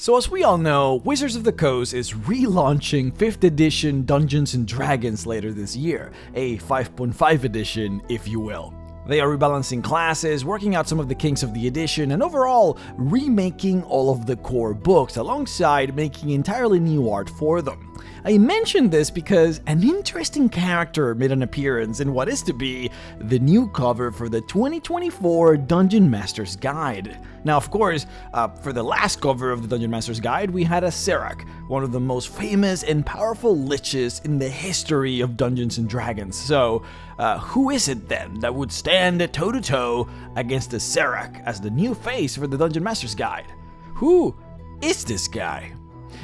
So as we all know, Wizards of the Coast is relaunching 5th edition Dungeons & Dragons later this year, a 5.5 edition if you will. They are rebalancing classes, working out some of the kinks of the edition, and overall remaking all of the core books alongside making entirely new art for them. I mention this because an interesting character made an appearance in what is to be the new cover for the 2024 Dungeon Master's Guide. Now, of course, for the last cover of the Dungeon Master's Guide, we had a Serac, one of the most famous and powerful liches in the history of Dungeons & Dragons. So, who is it then that would stand toe-to-toe against the Serac as the new face for the Dungeon Master's Guide? Who is this guy?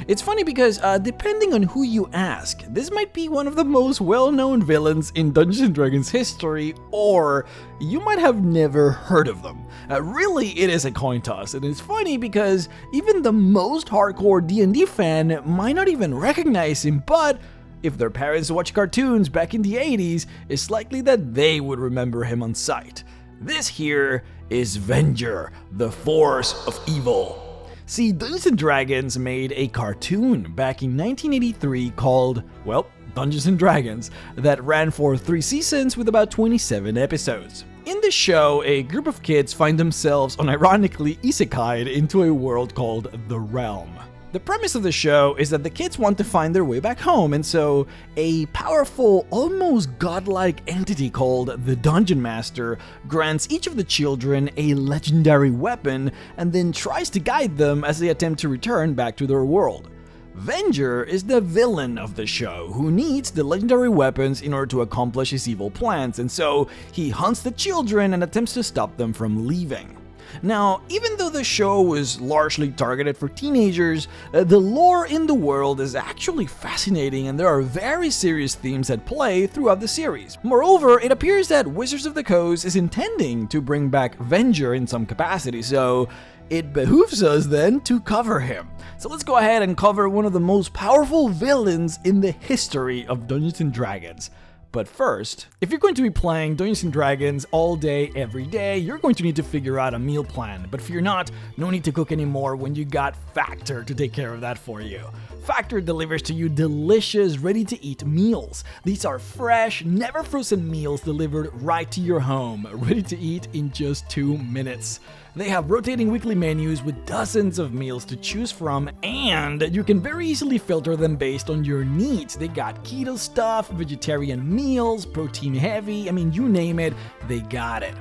It's funny because, depending on who you ask, this might be one of the most well-known villains in Dungeons & Dragons history, or you might have never heard of them. Really, it is a coin toss, and it's funny because even the most hardcore D&D fan might not even recognize him, but if their parents watched cartoons back in the 80s, it's likely that they would remember him on sight. This here is Venger, the Force of Evil. See, Dungeons & Dragons made a cartoon back in 1983 called, well, Dungeons & Dragons, that ran for 3 seasons with about 27 episodes. In the show, a group of kids find themselves unironically isekai'd into a world called The Realm. The premise of the show is that the kids want to find their way back home, and so a powerful, almost godlike entity called the Dungeon Master grants each of the children a legendary weapon and then tries to guide them as they attempt to return back to their world. Venger is the villain of the show who needs the legendary weapons in order to accomplish his evil plans, and so he hunts the children and attempts to stop them from leaving. Now, even though the show was largely targeted for teenagers, the lore in the world is actually fascinating and there are very serious themes at play throughout the series. Moreover, it appears that Wizards of the Coast is intending to bring back Venger in some capacity, so it behooves us then to cover him. So let's go ahead and cover one of the most powerful villains in the history of Dungeons & Dragons. But first, if you're going to be playing Dungeons & Dragons all day, every day, you're going to need to figure out a meal plan. But if you're not, no need to cook anymore when you got Factor to take care of that for you. Factor delivers to you delicious, ready-to-eat meals. These are fresh, never frozen meals delivered right to your home, ready to eat in just 2 minutes. They have rotating weekly menus with dozens of meals to choose from, and you can very easily filter them based on your needs. They got keto stuff, vegetarian meals, protein heavy, I mean, you name it, they got it.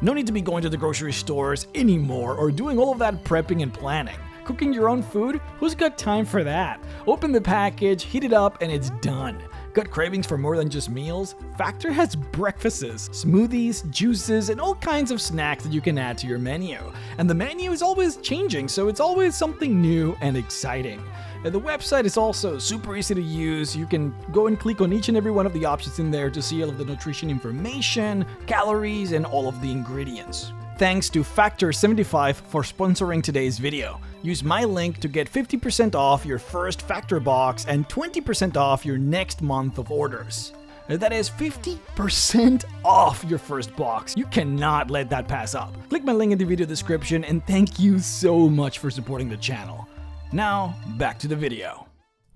No need to be going to the grocery stores anymore or doing all of that prepping and planning. Cooking your own food? Who's got time for that? Open the package, heat it up, and it's done. Got cravings for more than just meals? Factor has breakfasts, smoothies, juices, and all kinds of snacks that you can add to your menu. And the menu is always changing, so it's always something new and exciting. And the website is also super easy to use. You can go and click on each and every one of the options in there to see all of the nutrition information, calories, and all of the ingredients. Thanks to Factor75 for sponsoring today's video. Use my link to get 50% off your first Factor box and 20% off your next month of orders. That is 50% off your first box. You cannot let that pass up. Click my link in the video description and thank you so much for supporting the channel. Now, back to the video.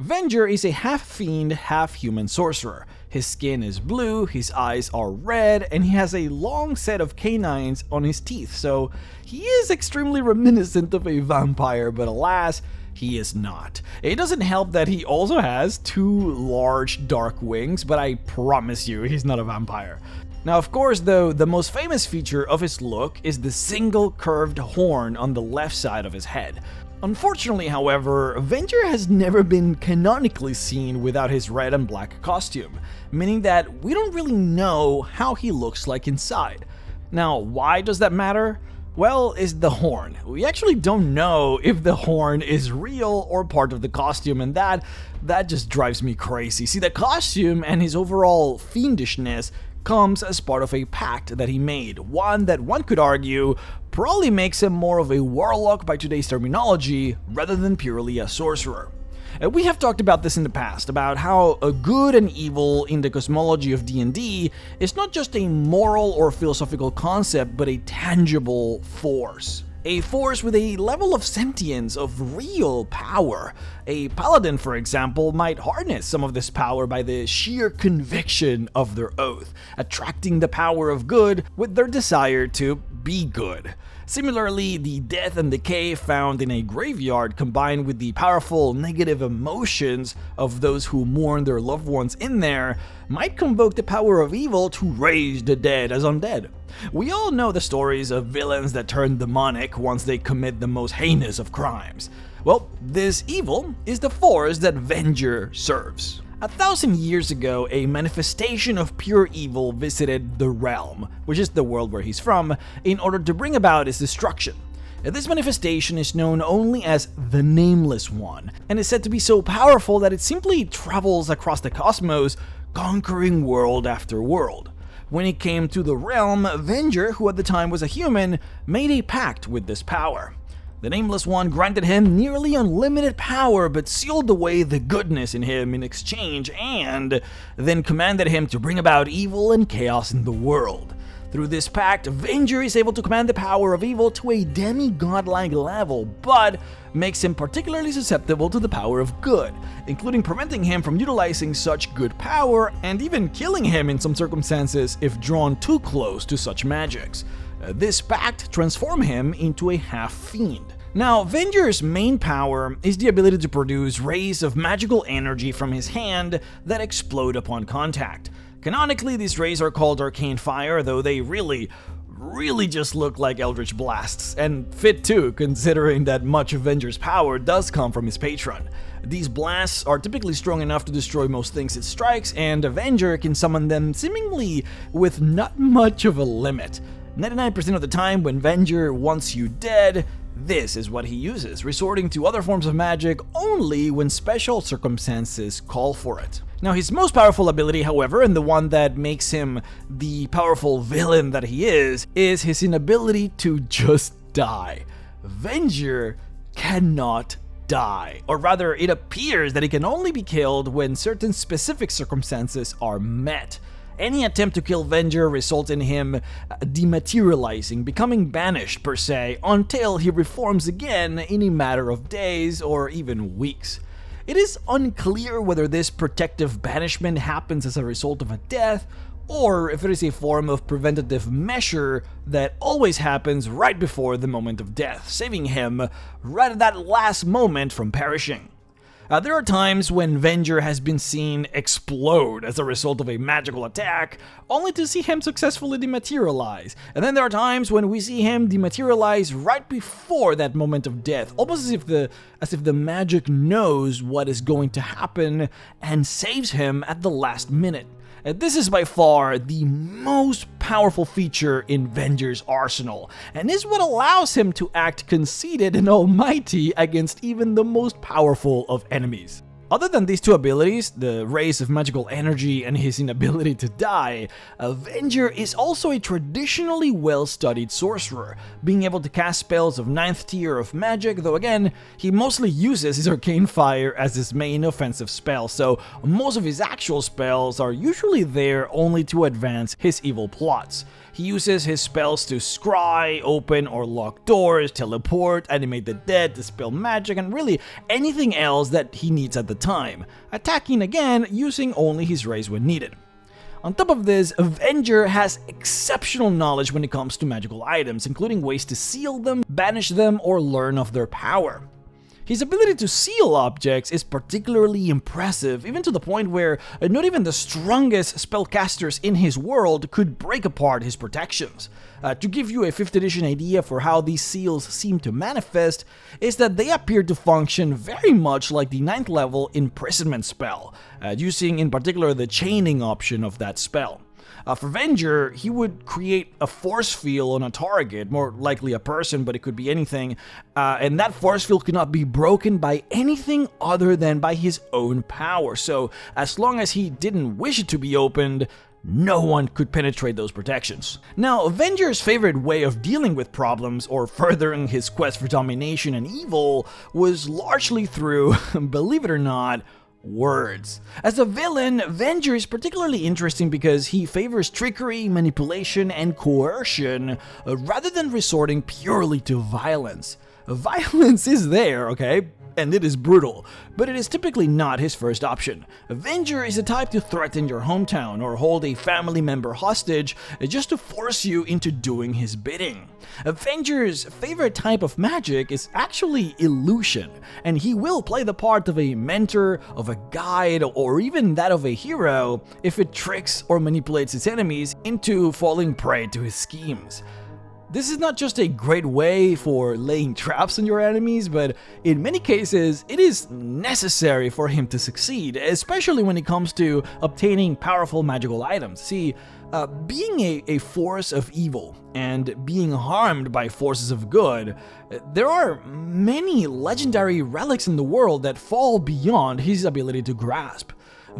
Venger is a half-fiend, half-human sorcerer. His skin is blue, his eyes are red, and he has a long set of canines on his teeth, so he is extremely reminiscent of a vampire, but alas, he is not. It doesn't help that he also has 2 large dark wings, but I promise you, he's not a vampire. Now, of course, though, the most famous feature of his look is the single curved horn on the left side of his head. Unfortunately, however, Venger has never been canonically seen without his red and black costume, meaning that we don't really know how he looks like inside. Now, why does that matter? Well, it's the horn. We actually don't know if the horn is real or part of the costume, and that just drives me crazy. See, the costume and his overall fiendishness comes as part of a pact that he made, one that one could argue probably makes him more of a warlock by today's terminology rather than purely a sorcerer. We have talked about this in the past, about how a good and evil in the cosmology of D&D is not just a moral or philosophical concept, but a tangible force. a force with a level of sentience of real power. A paladin, for example, might harness some of this power by the sheer conviction of their oath, attracting the power of good with their desire to be good. Similarly, the death and decay found in a graveyard combined with the powerful negative emotions of those who mourn their loved ones in there might convoke the power of evil to raise the dead as undead. We all know the stories of villains that turn demonic once they commit the most heinous of crimes. Well, this evil is the force that Venger serves. 1,000 years ago, a manifestation of pure evil visited the realm, which is the world where he's from, in order to bring about its destruction. This manifestation is known only as the Nameless One, and is said to be so powerful that it simply travels across the cosmos, conquering world after world. When it came to the realm, Venger, who at the time was a human, made a pact with this power. The Nameless One granted him nearly unlimited power, but sealed away the goodness in him in exchange, and then commanded him to bring about evil and chaos in the world. Through this pact, Venger is able to command the power of evil to a demigod-like level, but makes him particularly susceptible to the power of good, including preventing him from utilizing such good power, and even killing him in some circumstances if drawn too close to such magics. This pact transformed him into a half-fiend. Now, Venger's main power is the ability to produce rays of magical energy from his hand that explode upon contact. Canonically, these rays are called arcane fire, though they really just look like eldritch blasts, and fit too, considering that much of Venger's power does come from his patron. These blasts are typically strong enough to destroy most things it strikes, and Venger can summon them seemingly with not much of a limit. 99% of the time when Venger wants you dead, this is what he uses, resorting to other forms of magic only when special circumstances call for it. Now, his most powerful ability, however, and the one that makes him the powerful villain that he is his inability to just die. Venger cannot die, or rather, it appears that he can only be killed when certain specific circumstances are met. Any attempt to kill Venger results in him dematerializing, becoming banished per se, until he reforms again in a matter of days or even weeks. It is unclear whether this protective banishment happens as a result of a death, or if it is a form of preventative measure that always happens right before the moment of death, saving him right at that last moment from perishing. There are times when Venger has been seen explode as a result of a magical attack, only to see him successfully dematerialize. And then there are times when we see him dematerialize right before that moment of death, almost as if the magic knows what is going to happen and saves him at the last minute. This is by far the most powerful feature in Venger's arsenal, and is what allows him to act conceited and almighty against even the most powerful of enemies. Other than these two abilities, the rays of magical energy and his inability to die, Venger is also a traditionally well-studied sorcerer, being able to cast spells of 9th tier of magic, though again, he mostly uses his arcane fire as his main offensive spell, so most of his actual spells are usually there only to advance his evil plots. He uses his spells to scry, open or lock doors, teleport, animate the dead, dispel magic, and really anything else that he needs at the time, attacking again using only his rays when needed. On top of this, Venger has exceptional knowledge when it comes to magical items, including ways to seal them, banish them, or learn of their power. His ability to seal objects is particularly impressive, even to the point where not even the strongest spellcasters in his world could break apart his protections. To give you a 5th edition idea for how these seals seem to manifest, is that they appear to function very much like the 9th level imprisonment spell, using in particular the chaining option of that spell. For Venger, he would create a force field on a target, more likely a person, but it could be anything, and that force field could not be broken by anything other than by his own power. So, as long as he didn't wish it to be opened, no one could penetrate those protections. Now, Venger's favorite way of dealing with problems or furthering his quest for domination and evil was largely through, believe it or not, words. As a villain, Venger is particularly interesting because he favors trickery, manipulation, and coercion rather than resorting purely to violence. Violence is there, okay? And it is brutal, but it is typically not his first option. Venger is the type to threaten your hometown or hold a family member hostage just to force you into doing his bidding. Venger's favorite type of magic is actually illusion, and he will play the part of a mentor, of a guide, or even that of a hero if it tricks or manipulates its enemies into falling prey to his schemes. This is not just a great way for laying traps on your enemies, but in many cases, it is necessary for him to succeed, especially when it comes to obtaining powerful magical items. See, being a force of evil and being harmed by forces of good, there are many legendary relics in the world that fall beyond his ability to grasp.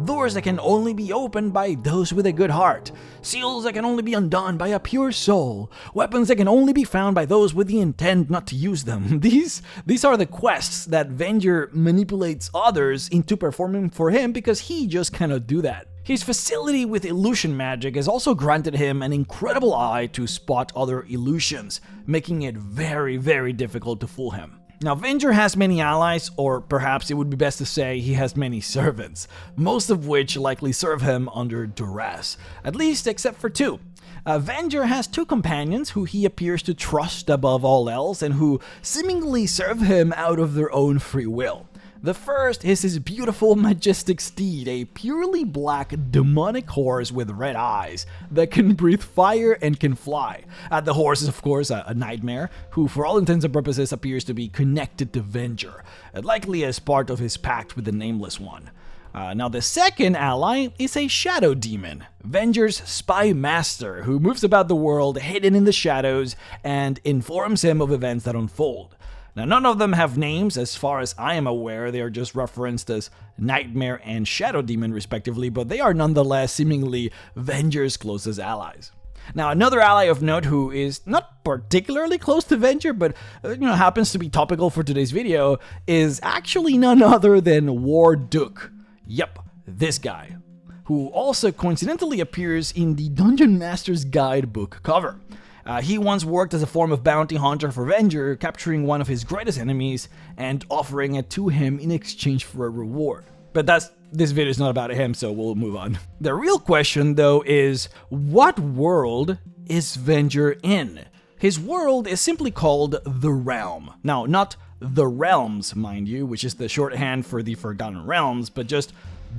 Doors that can only be opened by those with a good heart, seals that can only be undone by a pure soul, weapons that can only be found by those with the intent not to use them. These are the quests that Venger manipulates others into performing for him because he just cannot do that. His facility with illusion magic has also granted him an incredible eye to spot other illusions, making it very, very difficult to fool him. Now, Venger has many allies, or perhaps it would be best to say he has many servants, most of which likely serve him under duress, at least except for two. Venger has two companions who he appears to trust above all else and who seemingly serve him out of their own free will. The first is his beautiful, majestic steed, a purely black, demonic horse with red eyes that can breathe fire and can fly. The horse is, of course, a nightmare, who for all intents and purposes appears to be connected to Venger, likely as part of his pact with the Nameless One. Now, the second ally is a shadow demon, Venger's spy master, who moves about the world hidden in the shadows and informs him of events that unfold. Now, none of them have names, as far as I am aware. They are just referenced as Nightmare and Shadow Demon, respectively, but they are nonetheless seemingly Venger's closest allies. Now, another ally of note who is not particularly close to Venger, but happens to be topical for today's video, is actually none other than War Duke. Yep, this guy, who also coincidentally appears in the Dungeon Master's Guidebook cover. He once worked as a form of bounty hunter for Venger, capturing one of his greatest enemies and offering it to him in exchange for a reward. But this video is not about him, so we'll move on. The real question, though, is what world is Venger in? His world is simply called the Realm. Now, not the Realms, mind you, which is the shorthand for the Forgotten Realms, but just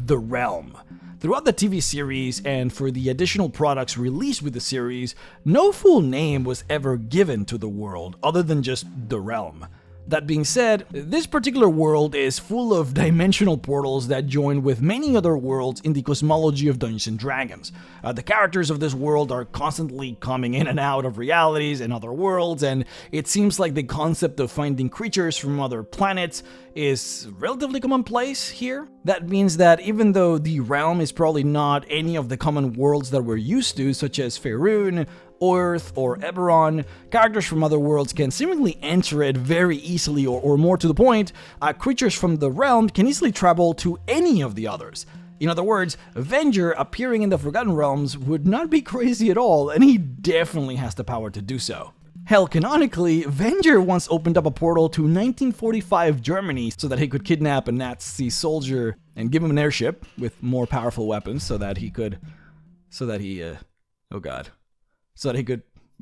the Realm. Throughout the TV series and for the additional products released with the series, no full name was ever given to the world other than just the Realm. That being said, this particular world is full of dimensional portals that join with many other worlds in the cosmology of Dungeons & Dragons. The characters of this world are constantly coming in and out of realities and other worlds, and it seems like the concept of finding creatures from other planets is relatively commonplace here. That means that even though the Realm is probably not any of the common worlds that we're used to, such as Faerun, Earth, or Eberron, characters from other worlds can seemingly enter it very easily, or more to the point, creatures from the Realm can easily travel to any of the others. In other words, Venger appearing in the Forgotten Realms would not be crazy at all, and he definitely has the power to do so. Hell, canonically, Venger once opened up a portal to 1945 Germany so that he could kidnap a Nazi soldier and give him an airship with more powerful weapons so that he could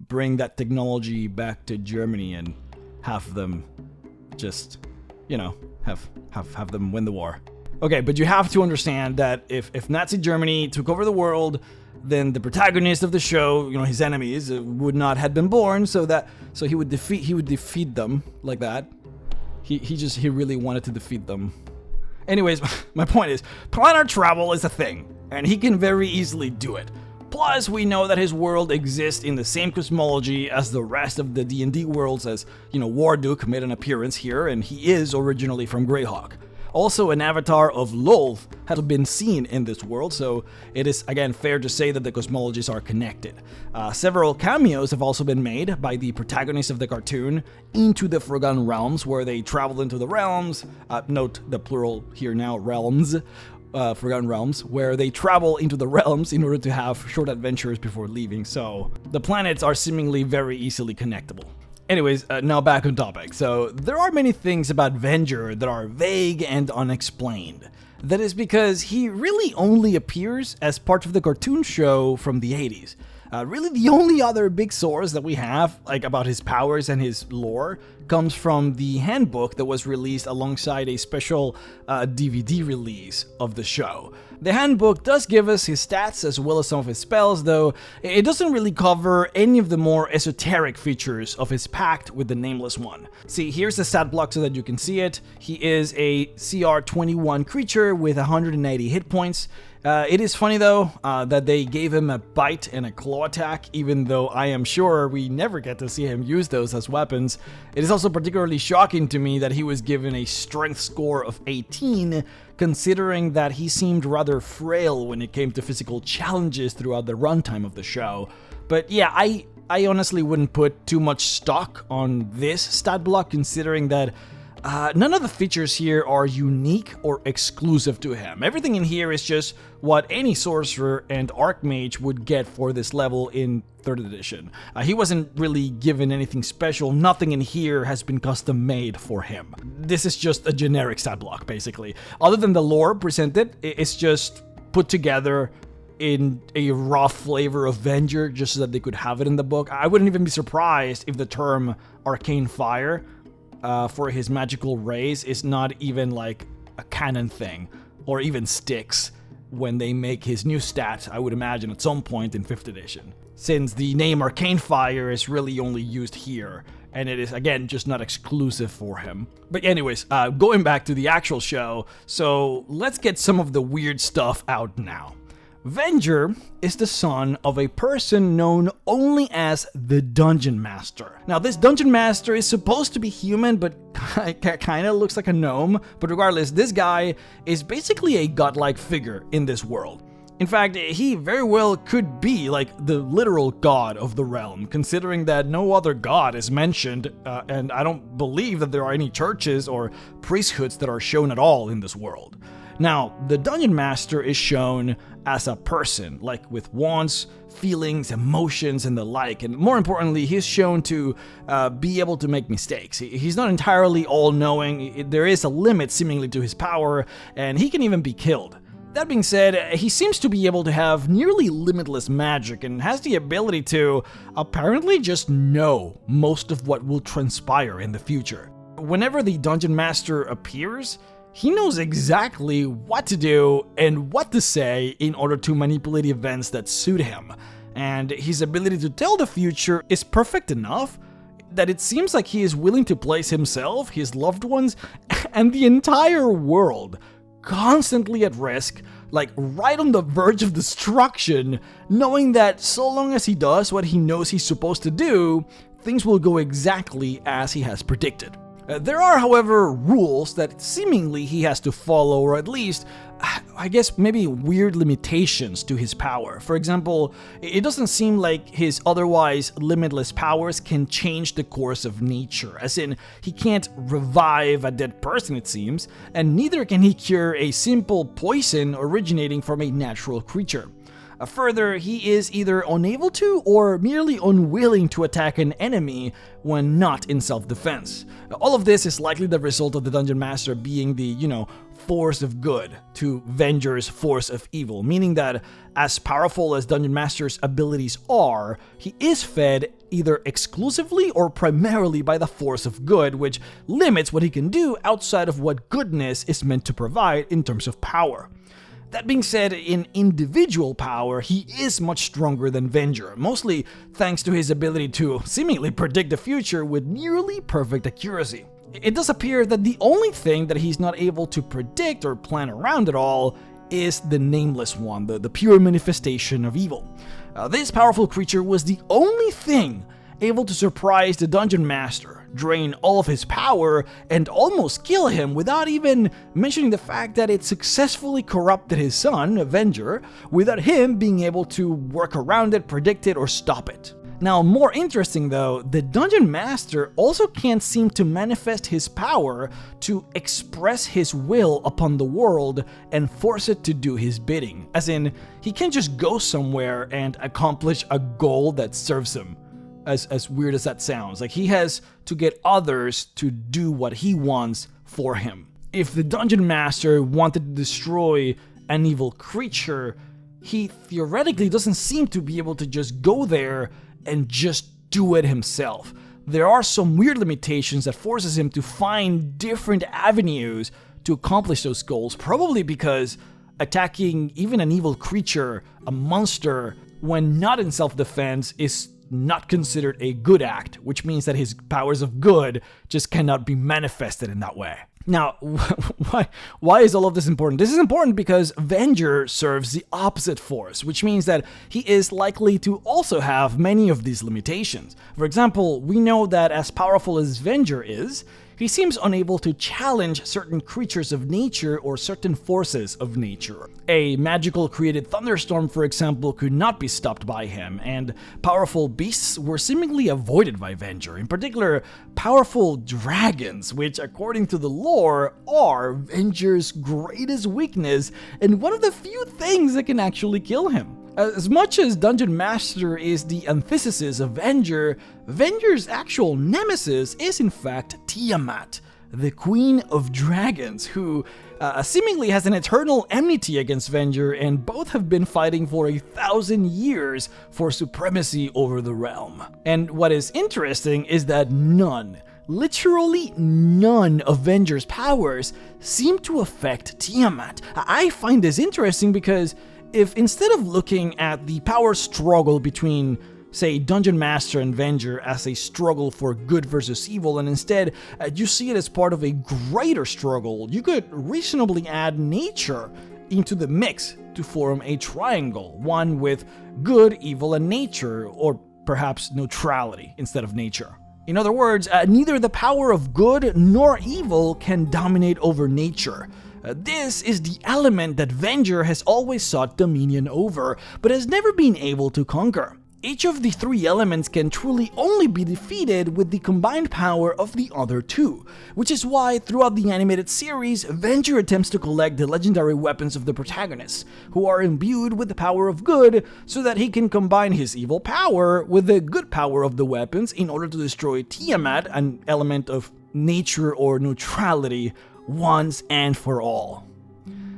bring that technology back to Germany and have them just, have them win the war. Okay, but you have to understand that if Nazi Germany took over the world, then the protagonist of the show, his enemies, would not have been born, so he would defeat them like that. He really wanted to defeat them. Anyways, my point is, planar travel is a thing, and he can very easily do it. Plus, we know that his world exists in the same cosmology as the rest of the D&D worlds, as, War Duke made an appearance here, and he is originally from Greyhawk. Also, an avatar of Lolth has been seen in this world, so it is again fair to say that the cosmologies are connected. Several cameos have also been made by the protagonists of the cartoon into the Forgotten Realms, where they travel into the realms, note the plural here now, realms, Forgotten Realms, where they travel into the realms in order to have short adventures before leaving, so the planets are seemingly very easily connectable. Anyways, now back on topic. So, there are many things about Venger that are vague and unexplained. That is because he really only appears as part of the cartoon show from the 80s. Really, the only other big source that we have, like about his powers and his lore, comes from the handbook that was released alongside a special DVD release of the show. The handbook does give us his stats as well as some of his spells, though it doesn't really cover any of the more esoteric features of his pact with the Nameless One. See, here's the stat block so that you can see it. He is a CR 21 creature with 180 hit points. It is funny though that they gave him a bite and a claw attack, even though I am sure we never get to see him use those as weapons. It is also particularly shocking to me that he was given a strength score of 18, considering that he seemed rather frail when it came to physical challenges throughout the runtime of the show. But yeah, I honestly wouldn't put too much stock on this stat block, considering that none of the features here are unique or exclusive to him. Everything in here is just what any sorcerer and archmage would get for this level in 3rd edition. He wasn't really given anything special. Nothing in here has been custom made for him. This is just a generic stat block, basically. Other than the lore presented, it's just put together in a raw flavor of Venger just so that they could have it in the book. I wouldn't even be surprised if the term Arcane Fire for his magical rays is not even like a canon thing, or even sticks when they make his new stat, I would imagine, at some point in 5th edition. Since the name Arcane Fire is really only used here, and it is, again, just not exclusive for him. But anyways, going back to the actual show, so let's get some of the weird stuff out now. Venger is the son of a person known only as the Dungeon Master. Now, this Dungeon Master is supposed to be human, but kind of looks like a gnome. But regardless, this guy is basically a godlike figure in this world. In fact, he very well could be like the literal god of the realm, considering that no other god is mentioned, and I don't believe that there are any churches or priesthoods that are shown at all in this world. Now, the Dungeon Master is shown as a person, like with wants, feelings, emotions, and the like, and more importantly, he's shown to be able to make mistakes. He's not entirely all-knowing, there is a limit seemingly to his power, and he can even be killed. That being said, he seems to be able to have nearly limitless magic and has the ability to apparently just know most of what will transpire in the future. Whenever the Dungeon Master appears, he knows exactly what to do and what to say in order to manipulate events that suit him. And his ability to tell the future is perfect enough that it seems like he is willing to place himself, his loved ones, and the entire world constantly at risk, like right on the verge of destruction, knowing that so long as he does what he knows he's supposed to do, things will go exactly as he has predicted. There are, however, rules that seemingly he has to follow, or at least, I guess, maybe weird limitations to his power. For example, it doesn't seem like his otherwise limitless powers can change the course of nature, as in, he can't revive a dead person, it seems, and neither can he cure a simple poison originating from a natural creature. Further, he is either unable to or merely unwilling to attack an enemy when not in self-defense. All of this is likely the result of the Dungeon Master being the, force of good to Venger's force of evil, meaning that as powerful as Dungeon Master's abilities are, he is fed either exclusively or primarily by the force of good, which limits what he can do outside of what goodness is meant to provide in terms of power. That being said, in individual power, he is much stronger than Venger, mostly thanks to his ability to seemingly predict the future with nearly perfect accuracy. It does appear that the only thing that he's not able to predict or plan around at all is the Nameless One, the pure manifestation of evil. This powerful creature was the only thing able to surprise the dungeon master, drain all of his power, and almost kill him without even mentioning the fact that it successfully corrupted his son, Venger, without him being able to work around it, predict it, or stop it. Now, more interesting though, the Dungeon Master also can't seem to manifest his power to express his will upon the world and force it to do his bidding. As in, he can't just go somewhere and accomplish a goal that serves him. As weird as that sounds. Like, he has to get others to do what he wants for him. If the Dungeon Master wanted to destroy an evil creature, he theoretically doesn't seem to be able to just go there and just do it himself. There are some weird limitations that forces him to find different avenues to accomplish those goals, probably because attacking even an evil creature, a monster, when not in self-defense is not considered a good act, which means that his powers of good just cannot be manifested in that way. Now, why is all of this important? This is important because Venger serves the opposite force, which means that he is likely to also have many of these limitations. For example, we know that as powerful as Venger is, he seems unable to challenge certain creatures of nature or certain forces of nature. A magical created thunderstorm, for example, could not be stopped by him, and powerful beasts were seemingly avoided by Venger. In particular, powerful dragons, which according to the lore are Venger's greatest weakness and one of the few things that can actually kill him. As much as Dungeon Master is the antithesis of Venger, Venger's actual nemesis is in fact Tiamat, the Queen of Dragons, who seemingly has an eternal enmity against Venger, and both have been fighting for 1,000 years for supremacy over the realm. And what is interesting is that literally none of Venger's powers seem to affect Tiamat. I find this interesting because if instead of looking at the power struggle between, say, Dungeon Master and Venger as a struggle for good versus evil, and instead you see it as part of a greater struggle, you could reasonably add nature into the mix to form a triangle, one with good, evil, and nature, or perhaps neutrality instead of nature. In other words, neither the power of good nor evil can dominate over nature. This is the element that Venger has always sought dominion over, but has never been able to conquer. Each of the three elements can truly only be defeated with the combined power of the other two, which is why throughout the animated series, Venger attempts to collect the legendary weapons of the protagonists, who are imbued with the power of good, so that he can combine his evil power with the good power of the weapons in order to destroy Tiamat, an element of nature or neutrality, once and for all.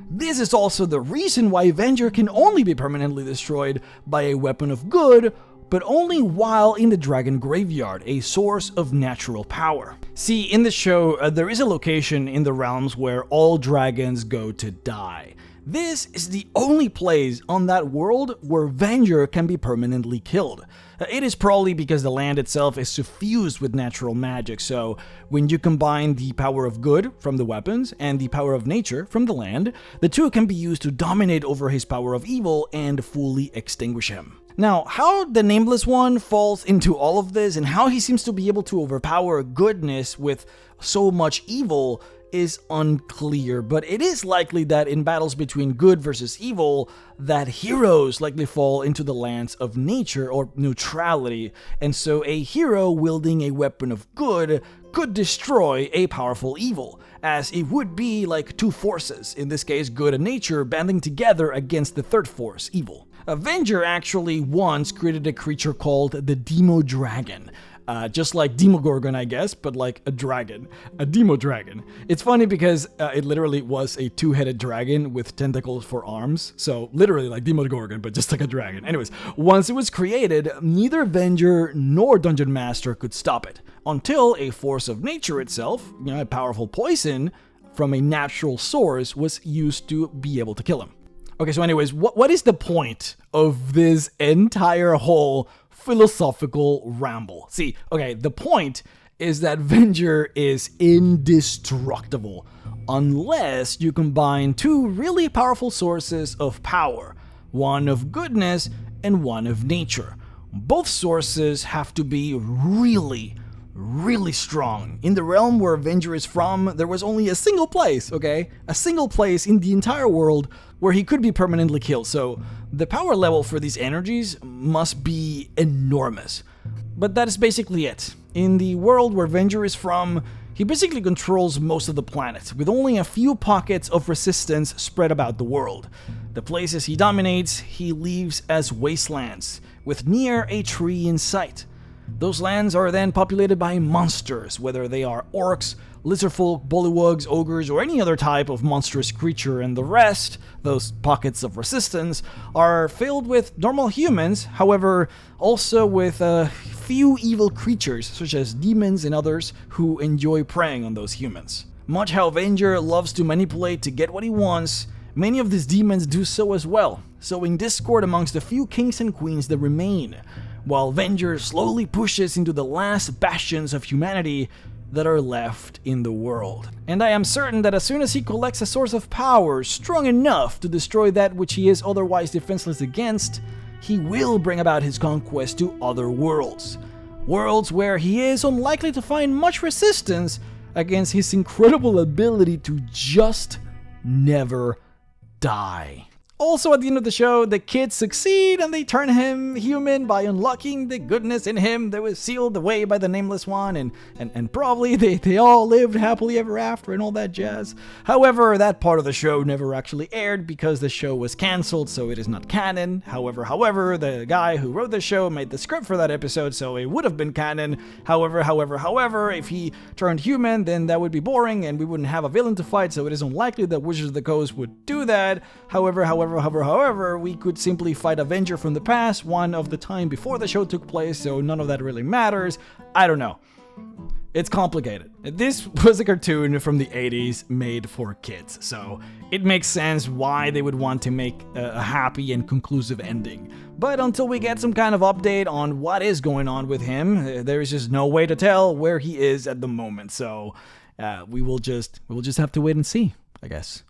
This is also the reason why Venger can only be permanently destroyed by a weapon of good, but only while in the dragon graveyard, a source of natural power. See, in the show, there is a location in the realms where all dragons go to die. This is the only place on that world where Venger can be permanently killed. It is probably because the land itself is suffused with natural magic, so when you combine the power of good from the weapons and the power of nature from the land, the two can be used to dominate over his power of evil and fully extinguish him. Now, how the Nameless One falls into all of this and how he seems to be able to overpower goodness with so much evil is unclear, but it is likely that in battles between good versus evil, that heroes likely fall into the lands of nature or neutrality, and so a hero wielding a weapon of good could destroy a powerful evil, as it would be like two forces, in this case good and nature, banding together against the third force, evil. Venger actually once created a creature called the Demo Dragon. Just like Demogorgon, I guess, but like a dragon. A Demo Dragon. It's funny because it literally was a two-headed dragon with tentacles for arms. So literally like Demogorgon, but just like a dragon. Anyways, once it was created, neither Venger nor Dungeon Master could stop it. Until a force of nature itself, a powerful poison from a natural source, was used to be able to kill him. Okay, so anyways, what is the point of this entire whole philosophical ramble? See, okay, the point is that Venger is indestructible unless you combine two really powerful sources of power, one of goodness and one of nature. Both sources have to be really strong. In the realm where Venger is from, there was only a single place, okay? A single place in the entire world where he could be permanently killed, so the power level for these energies must be enormous. But that is basically it. In the world where Venger is from, he basically controls most of the planet, with only a few pockets of resistance spread about the world. The places he dominates, he leaves as wastelands, with near a tree in sight. Those lands are then populated by monsters, whether they are orcs, lizardfolk, bullywugs, ogres, or any other type of monstrous creature, and the rest, those pockets of resistance, are filled with normal humans, however, also with a few evil creatures, such as demons and others, who enjoy preying on those humans. Much how Venger loves to manipulate to get what he wants, many of these demons do so as well, sowing discord amongst the few kings and queens that remain, while Venger slowly pushes into the last bastions of humanity that are left in the world. And I am certain that as soon as he collects a source of power strong enough to destroy that which he is otherwise defenseless against, he will bring about his conquest to other worlds. Worlds where he is unlikely to find much resistance against his incredible ability to just never die. Also, at the end of the show, the kids succeed and they turn him human by unlocking the goodness in him that was sealed away by the Nameless One, and probably they all lived happily ever after and all that jazz. However, that part of the show never actually aired because the show was cancelled, so it is not canon. However, the guy who wrote the show made the script for that episode, so it would have been canon. However, if he turned human, then that would be boring and we wouldn't have a villain to fight, so it is unlikely that Wizards of the Coast would do that. However, we could simply fight a Venger from the past, one of the time before the show took place, so none of that really matters. I don't know. It's complicated. This was a cartoon from the 80s made for kids, so it makes sense why they would want to make a happy and conclusive ending. But until we get some kind of update on what is going on with him, there is just no way to tell where he is at the moment, so we will just have to wait and see, I guess.